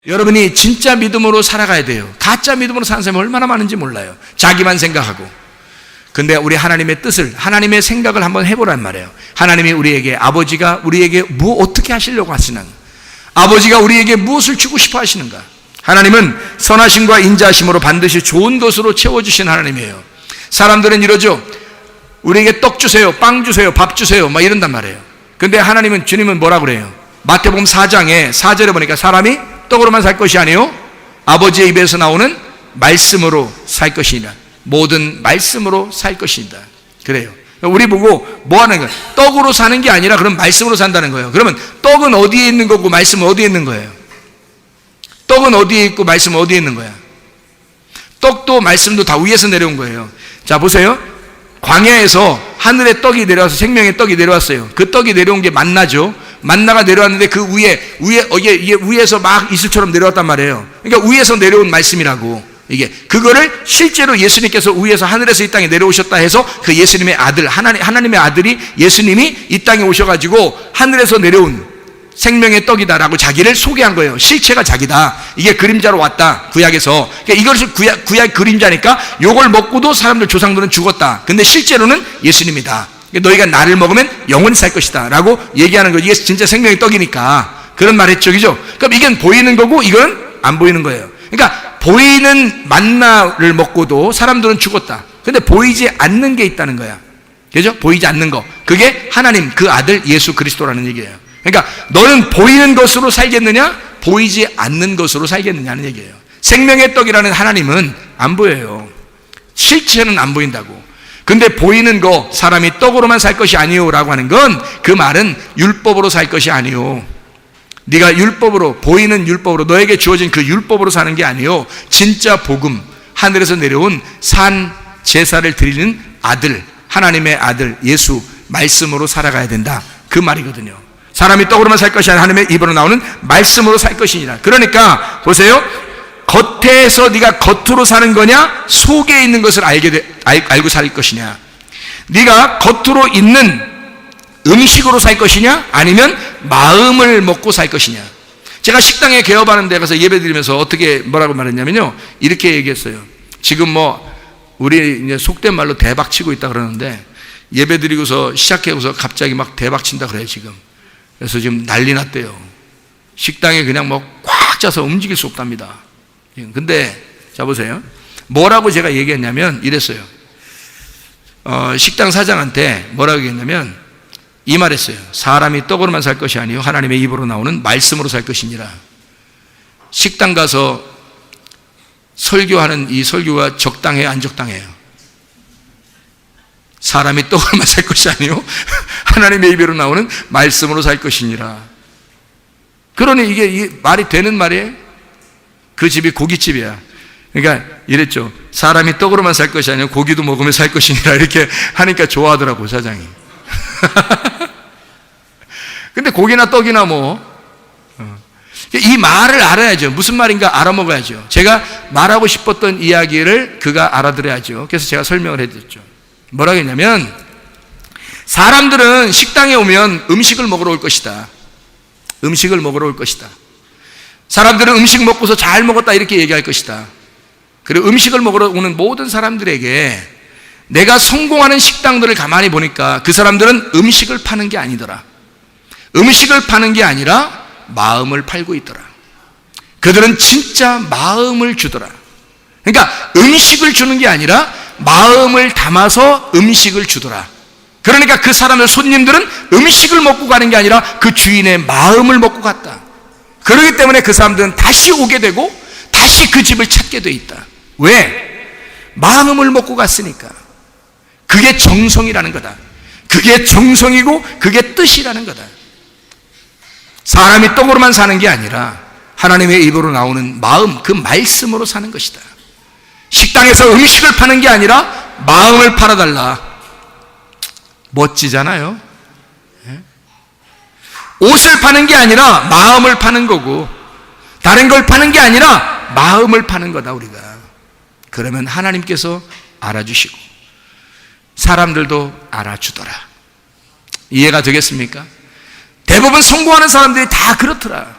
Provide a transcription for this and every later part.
여러분이 진짜 믿음으로 살아가야 돼요. 가짜 믿음으로 사는 사람이 얼마나 많은지 몰라요. 자기만 생각하고. 근데 우리 하나님의 뜻을, 하나님의 생각을 한번 해보란 말이에요. 하나님이 우리에게, 아버지가 우리에게 어떻게 하시려고 하시는가? 아버지가 우리에게 무엇을 주고 싶어 하시는가? 하나님은 선하심과 인자하심으로 반드시 좋은 것으로 채워주신 하나님이에요. 사람들은 이러죠. 우리에게 떡 주세요, 빵 주세요, 밥 주세요, 막 이런단 말이에요. 근데 하나님은, 주님은 뭐라 그래요? 마태복음 4장에 4절에 보니까 사람이 떡으로만 살 것이 아니요 아버지의 입에서 나오는 말씀으로 살 것이니라. 모든 말씀으로 살 것이다. 그래요. 우리 보고 뭐 하는 거예요? 떡으로 사는 게 아니라 그럼 말씀으로 산다는 거예요. 그러면 떡은 어디에 있는 거고 말씀은 어디에 있는 거예요? 떡은 어디에 있고 말씀은 어디에 있는 거야? 떡도 말씀도 다 위에서 내려온 거예요. 자, 보세요. 광야에서 하늘의 떡이 내려와서 생명의 떡이 내려왔어요. 그 떡이 내려온 게 만나죠. 만나가 내려왔는데 그 이게 위에서 막 이슬처럼 내려왔단 말이에요. 그러니까 위에서 내려온 말씀이라고. 이게 그거를 실제로 예수님께서 위에서 하늘에서 이 땅에 내려오셨다 해서 그 예수님의 아들, 하나님의 아들이 예수님이 이 땅에 오셔가지고 하늘에서 내려온 생명의 떡이다라고 자기를 소개한 거예요. 실체가 자기다. 이게 그림자로 왔다. 구약에서. 그러니까 이것을 구약 그림자니까 요걸 먹고도 사람들 조상들은 죽었다. 근데 실제로는 예수님이다. 너희가 나를 먹으면 영원히 살 것이다 라고 얘기하는 거죠. 이게 진짜 생명의 떡이니까 그런 말 했죠. 그죠? 그럼 이건 보이는 거고 이건 안 보이는 거예요. 그러니까 보이는 만나를 먹고도 사람들은 죽었다. 근데 보이지 않는 게 있다는 거야. 그죠? 보이지 않는 거. 그게 하나님 그 아들 예수 그리스도라는 얘기예요. 그러니까 너는 보이는 것으로 살겠느냐? 보이지 않는 것으로 살겠느냐는 얘기예요. 생명의 떡이라는 하나님은 안 보여요. 실체는 안 보인다고. 근데 보이는 거, 사람이 떡으로만 살 것이 아니요 라고 하는 건 그 말은 율법으로 살 것이 아니요. 네가 율법으로, 보이는 율법으로, 너에게 주어진 그 율법으로 사는 게 아니요 진짜 복음, 하늘에서 내려온 산 제사를 드리는 아들, 하나님의 아들 예수 말씀으로 살아가야 된다. 그 말이거든요. 사람이 떡으로만 살 것이 아니라 하나님의 입으로 나오는 말씀으로 살 것이니라. 그러니까 보세요. 겉에서 네가 겉으로 사는 거냐, 속에 있는 것을 알고 살 것이냐. 네가 겉으로 있는 음식으로 살 것이냐, 아니면 마음을 먹고 살 것이냐. 제가 식당에 개업하는 데 가서 예배 드리면서 뭐라고 말했냐면요, 이렇게 얘기했어요. 지금 우리 이제 속된 말로 대박 치고 있다 그러는데, 예배 드리고서 시작해서 갑자기 막 대박 친다 그래요, 지금. 그래서 지금 난리 났대요. 식당에 그냥 꽉 차서 움직일 수 없답니다. 근데 자 보세요. 뭐라고 제가 얘기했냐면 이랬어요. 식당 사장한테 뭐라고 얘기했냐면 이 말했어요. 사람이 떡으로만 살 것이 아니요 하나님의 입으로 나오는 말씀으로 살 것이니라. 식당 가서 설교하는 이 설교가 적당해요, 안 적당해요? 사람이 떡으로만 살 것이 아니요 하나님의 입으로 나오는 말씀으로 살 것이니라. 그러니 이게 말이 되는 말이에요? 그 집이 고깃집이야. 그러니까 이랬죠. 사람이 떡으로만 살 것이 아니라 고기도 먹으면 살 것이니라. 이렇게 하니까 좋아하더라고, 사장이. 근데 고기나 떡이나 이 말을 알아야죠. 무슨 말인가 알아먹어야죠. 제가 말하고 싶었던 이야기를 그가 알아들어야죠. 그래서 제가 설명을 해드렸죠. 뭐라고 했냐면, 사람들은 식당에 오면 음식을 먹으러 올 것이다. 음식을 먹으러 올 것이다. 사람들은 음식 먹고서 잘 먹었다 이렇게 얘기할 것이다. 그리고 음식을 먹으러 오는 모든 사람들에게 내가 성공하는 식당들을 가만히 보니까 그 사람들은 음식을 파는 게 아니더라. 음식을 파는 게 아니라 마음을 팔고 있더라. 그들은 진짜 마음을 주더라. 그러니까 음식을 주는 게 아니라 마음을 담아서 음식을 주더라. 그러니까 그 사람들, 손님들은 음식을 먹고 가는 게 아니라 그 주인의 마음을 먹고 갔다. 그렇기 때문에 그 사람들은 다시 오게 되고 다시 그 집을 찾게 돼 있다. 왜? 마음을 먹고 갔으니까. 그게 정성이라는 거다. 그게 정성이고 그게 뜻이라는 거다. 사람이 떡으로만 사는 게 아니라 하나님의 입으로 나오는 마음, 그 말씀으로 사는 것이다. 식당에서 음식을 파는 게 아니라 마음을 팔아달라. 멋지잖아요. 옷을 파는 게 아니라 마음을 파는 거고, 다른 걸 파는 게 아니라 마음을 파는 거다, 우리가. 그러면 하나님께서 알아주시고 사람들도 알아주더라. 이해가 되겠습니까? 대부분 성공하는 사람들이 다 그렇더라.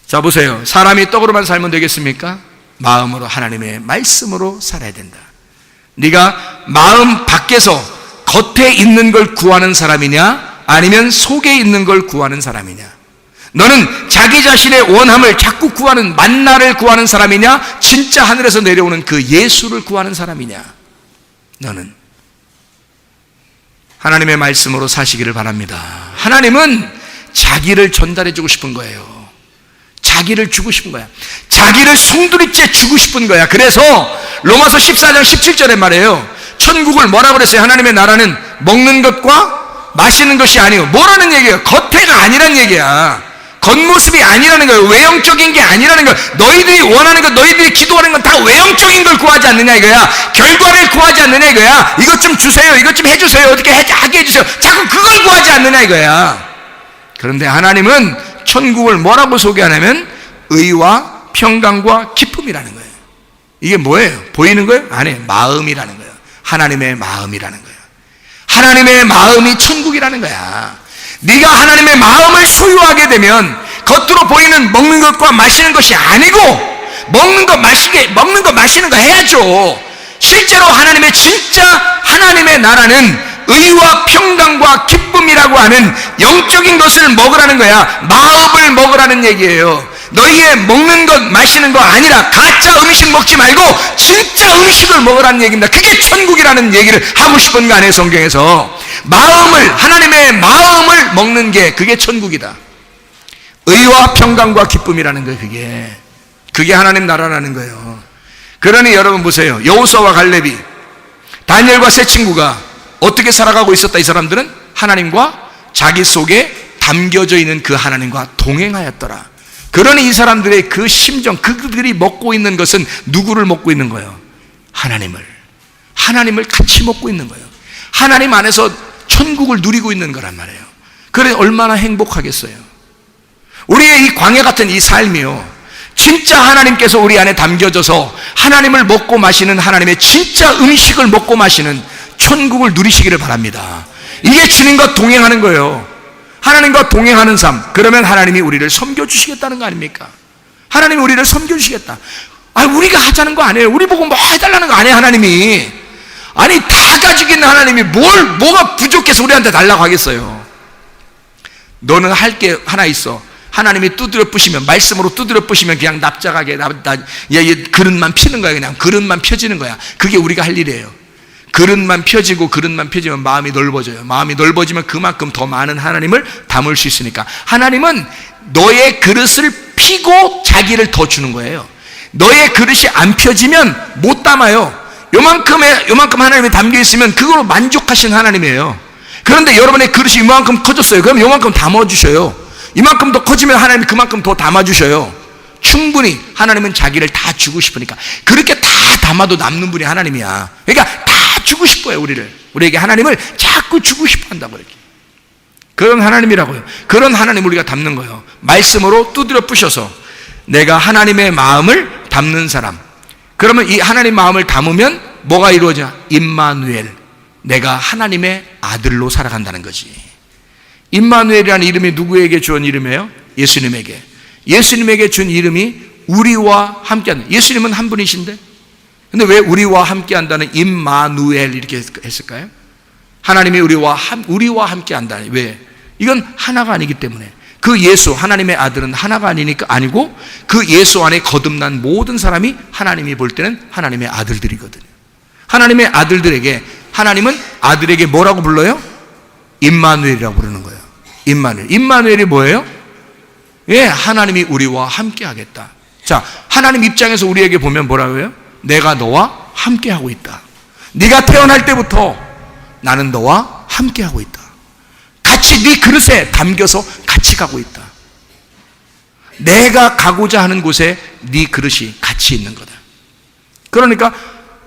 자, 보세요. 사람이 떡으로만 살면 되겠습니까? 마음으로, 하나님의 말씀으로 살아야 된다. 네가 마음 밖에서 겉에 있는 걸 구하는 사람이냐, 아니면 속에 있는 걸 구하는 사람이냐? 너는 자기 자신의 원함을 자꾸 구하는, 만나를 구하는 사람이냐, 진짜 하늘에서 내려오는 그 예수를 구하는 사람이냐? 너는 하나님의 말씀으로 사시기를 바랍니다. 하나님은 자기를 전달해주고 싶은 거예요. 자기를 주고 싶은 거야. 자기를 송두리째 주고 싶은 거야. 그래서 로마서 14장 17절에 말해요. 천국을 뭐라고 그랬어요? 하나님의 나라는 먹는 것과 마시는 것이 아니에요. 뭐라는 얘기예요? 겉에가 아니란 얘기야. 겉모습이 아니라는 거예요. 외형적인 게 아니라는 거예요. 너희들이 원하는 것, 너희들이 기도하는 건 다 외형적인 걸 구하지 않느냐 이거야. 결과를 구하지 않느냐 이거야. 이것 좀 주세요, 이것 좀 해주세요, 어떻게 하게 해주세요. 자꾸 그걸 구하지 않느냐 이거야. 그런데 하나님은 천국을 뭐라고 소개하냐면 의와 평강과 기쁨이라는 거예요. 이게 뭐예요? 보이는 거예요? 아니, 마음이라는 거예요. 하나님의 마음이라는 거예요. 하나님의 마음이 천국이라는 거야. 네가 하나님의 마음을 소유하게 되면 겉으로 보이는 먹는 것과 마시는 것이 아니고, 먹는 거 마시는 거 해야죠. 실제로 하나님의 진짜 하나님의 나라는 의와 평강과 기쁨이라고 하는 영적인 것을 먹으라는 거야. 마음을 먹으라는 얘기예요. 너희의 먹는 것 마시는 거 아니라 가짜 음식 먹지 말고 진짜 음식을 먹으라는 얘기입니다. 그게 천국이라는 얘기를 하고 싶은 거 아니에요, 성경에서. 마음을, 하나님의 마음을 먹는 게 그게 천국이다. 의와 평강과 기쁨이라는 거예요. 그게 하나님 나라라는 거예요. 그러니 여러분 보세요. 여호수아와 갈렙이, 다니엘과 세 친구가 어떻게 살아가고 있었다? 이 사람들은 하나님과 자기 속에 담겨져 있는 그 하나님과 동행하였더라. 그러니 이 사람들의 그 심정, 그들이 먹고 있는 것은 누구를 먹고 있는 거예요? 하나님을 같이 먹고 있는 거예요. 하나님 안에서 천국을 누리고 있는 거란 말이에요. 그래 얼마나 행복하겠어요. 우리의 이 광야 같은 이 삶이요, 진짜 하나님께서 우리 안에 담겨져서 하나님을 먹고 마시는, 하나님의 진짜 음식을 먹고 마시는 천국을 누리시기를 바랍니다. 이게 주님과 동행하는 거예요. 하나님과 동행하는 삶. 그러면 하나님이 우리를 섬겨주시겠다는 거 아닙니까? 하나님이 우리를 섬겨주시겠다. 우리가 하자는 거 아니에요. 우리 보고 뭐 해달라는 거 아니에요, 하나님이. 아니, 다 가지고 있는 하나님이 뭐가 부족해서 우리한테 달라고 하겠어요. 너는 할 게 하나 있어. 하나님이 두드려 부시면, 말씀으로 두드려 부시면 그냥 납작하게 그릇만 피는 거야. 그냥 그릇만 펴지는 거야. 그게 우리가 할 일이에요. 그릇만 펴지면 마음이 넓어져요. 마음이 넓어지면 그만큼 더 많은 하나님을 담을 수 있으니까. 하나님은 너의 그릇을 피고 자기를 더 주는 거예요. 너의 그릇이 안 펴지면 못 담아요. 요만큼 하나님이 담겨 있으면 그걸로 만족하신 하나님이에요. 그런데 여러분의 그릇이 이만큼 커졌어요. 그럼 요만큼 담아주셔요. 이만큼 더 커지면 하나님이 그만큼 더 담아주셔요. 충분히. 하나님은 자기를 다 주고 싶으니까. 그렇게 다 담아도 남는 분이 하나님이야. 그러니까 다 주고 싶어요, 우리에게 하나님을 자꾸 주고 싶어 한다고. 이렇게. 그런 하나님이라고요. 그런 하나님 우리가 담는 거예요. 말씀으로 두드려 부셔서 내가 하나님의 마음을 담는 사람. 그러면 이 하나님 마음을 담으면 뭐가 이루어져? 임마누엘. 내가 하나님의 아들로 살아간다는 거지. 임마누엘이라는 이름이 누구에게 주은 이름이에요? 예수님에게. 예수님에게 준 이름이 우리와 함께하는. 예수님은 한 분이신데, 근데 왜 우리와 함께한다는 임마누엘 이렇게 했을까요? 하나님이 우리와 함께한다니. 왜? 이건 하나가 아니기 때문에. 그 예수, 하나님의 아들은 하나가 아니고 그 예수 안에 거듭난 모든 사람이 하나님이 볼 때는 하나님의 아들들이거든요. 하나님의 아들들에게, 하나님은 아들에게 뭐라고 불러요? 임마누엘이라고 부르는 거예요. 임마누엘이 뭐예요? 예, 하나님이 우리와 함께 하겠다. 자, 하나님 입장에서 우리에게 보면 뭐라고 해요? 내가 너와 함께 하고 있다. 네가 태어날 때부터 나는 너와 함께 하고 있다. 같이 네 그릇에 담겨서 같이 가고 있다. 내가 가고자 하는 곳에 네 그릇이 같이 있는 거다. 그러니까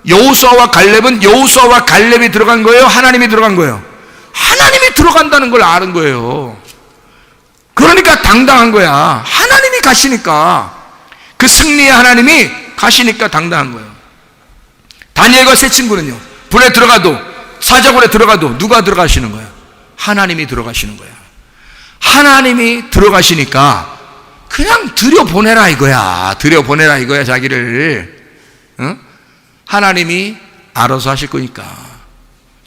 여호수아와 갈렙이 들어간 거예요? 하나님이 들어간 거예요? 하나님이 들어간다는 걸 아는 거예요. 그러니까 당당한 거야. 하나님이 가시니까. 그 승리의 하나님이 가시니까 당당한 거예요. 다니엘과 세 친구는요, 불에 들어가도, 사자굴에 들어가도 누가 들어가시는 거예요? 하나님이 들어가시는 거예요. 하나님이 들어가시니까 그냥 들여보내라 이거야. 들여보내라 이거야, 자기를. 하나님이 알아서 하실 거니까.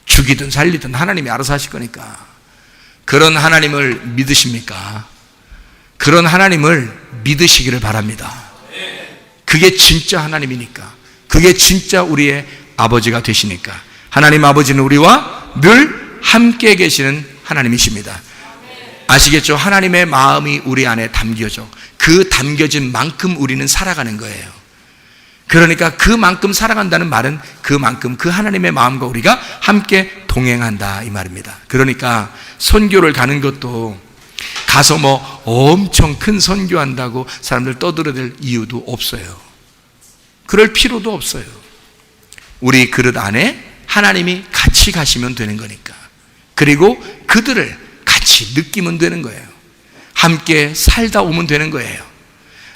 죽이든 살리든 하나님이 알아서 하실 거니까. 그런 하나님을 믿으십니까? 그런 하나님을 믿으시기를 바랍니다. 그게 진짜 하나님이니까. 그게 진짜 우리의 아버지가 되시니까. 하나님 아버지는 우리와 늘 함께 계시는 하나님이십니다. 아시겠죠? 하나님의 마음이 우리 안에 담겨져. 그 담겨진 만큼 우리는 살아가는 거예요. 그러니까 그만큼 살아간다는 말은 그만큼 그 하나님의 마음과 우리가 함께 동행한다 이 말입니다. 그러니까 선교를 가는 것도 가서 뭐 엄청 큰 선교한다고 사람들 떠들어댈 이유도 없어요. 그럴 필요도 없어요. 우리 그릇 안에 하나님이 같이 가시면 되는 거니까. 그리고 그들을 같이 느끼면 되는 거예요. 함께 살다 오면 되는 거예요.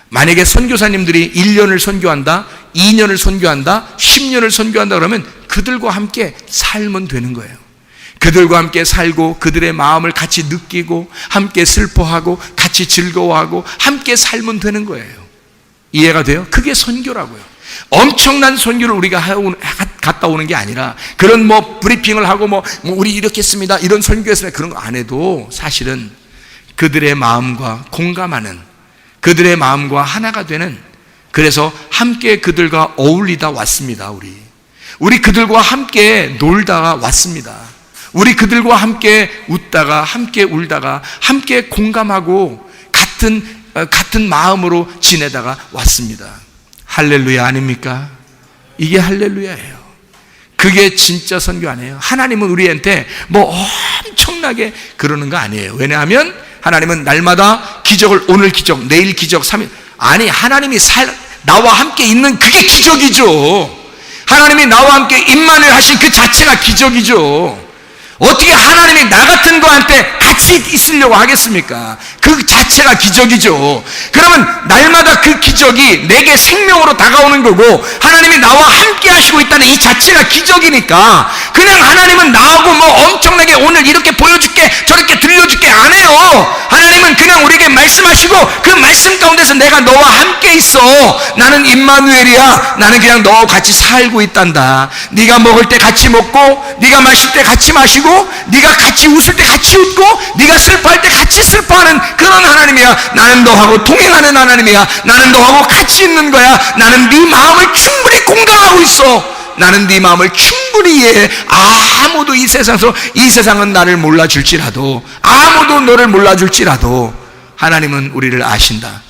만약에 선교사님들이 1년을 선교한다, 2년을 선교한다, 10년을 선교한다 그러면 그들과 함께 살면 되는 거예요. 그들과 함께 살고 그들의 마음을 같이 느끼고 함께 슬퍼하고 같이 즐거워하고 함께 살면 되는 거예요. 이해가 돼요? 그게 선교라고요. 엄청난 선교를 우리가 갔다 오는 게 아니라 그런 뭐 브리핑을 하고 뭐 우리 이렇게 했습니다, 이런 선교했습니다, 그런 거 안 해도 사실은 그들의 마음과 공감하는, 그들의 마음과 하나가 되는, 그래서 함께 그들과 어울리다 왔습니다. 우리 그들과 함께 놀다가 왔습니다. 우리 그들과 함께 웃다가 함께 울다가 함께 공감하고 같은 마음으로 지내다가 왔습니다. 할렐루야 아닙니까? 이게 할렐루야예요. 그게 진짜 선교 아니에요. 하나님은 우리한테 뭐 엄청나게 그러는 거 아니에요. 왜냐하면 하나님은 날마다 기적을, 오늘 기적, 내일 기적, 3일, 아니 하나님이 나와 함께 있는 그게 기적이죠. 하나님이 나와 함께 임만을 하신 그 자체가 기적이죠. 어떻게 하나님이 나 같은 거한테 같이 있으려고 하겠습니까? 그 자체가 기적이죠. 그러면 날마다 그 기적이 내게 생명으로 다가오는 거고 하나님이 나와 함께 하시고 있다는 이 자체가 기적이니까 그냥 하나님은 나하고 뭐 엄청나게 오늘 이렇게 보여줄게 저렇게 들려줄게 안 해요. 하나님은 그냥 우리에게 말씀하시고 그 말씀 가운데서 내가 너와 함께 있어. 나는 임마누엘이야. 나는 그냥 너와 같이 살고 있단다. 네가 먹을 때 같이 먹고 네가 마실 때 같이 마시고 네가 같이 웃을 때 같이 웃고 네가 슬퍼할 때 같이 슬퍼하는 그런 하나님이야. 나는 너하고 동행하는 하나님이야. 나는 너하고 같이 있는 거야. 나는 네 마음을 충분히 공감하고 있어. 나는 네 마음을 충분히 이해해. 아무도 이 세상은 나를 몰라줄지라도, 아무도 너를 몰라줄지라도 하나님은 우리를 아신다.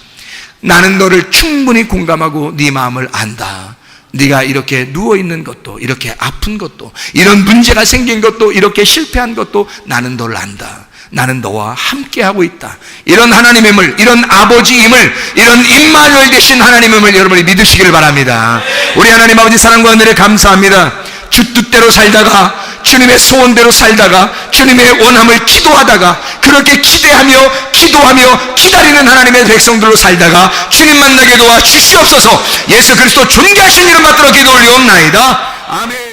나는 너를 충분히 공감하고 네 마음을 안다. 네가 이렇게 누워있는 것도, 이렇게 아픈 것도, 이런 문제가 생긴 것도, 이렇게 실패한 것도 나는 너를 안다. 나는 너와 함께하고 있다. 이런 하나님임을, 이런 아버지임을, 이런 임마누엘 되신 하나님임을 여러분이 믿으시길 바랍니다. 우리 하나님 아버지 사랑과 은혜를 감사합니다. 주 뜻대로 살다가, 주님의 소원대로 살다가, 주님의 원함을 기도하다가, 그렇게 기대하며 기도하며 기다리는 하나님의 백성들로 살다가 주님 만나게 도와 주시옵소서. 예수 그리스도 존귀하신 이름 받들어 기도 올리옵나이다. 아멘.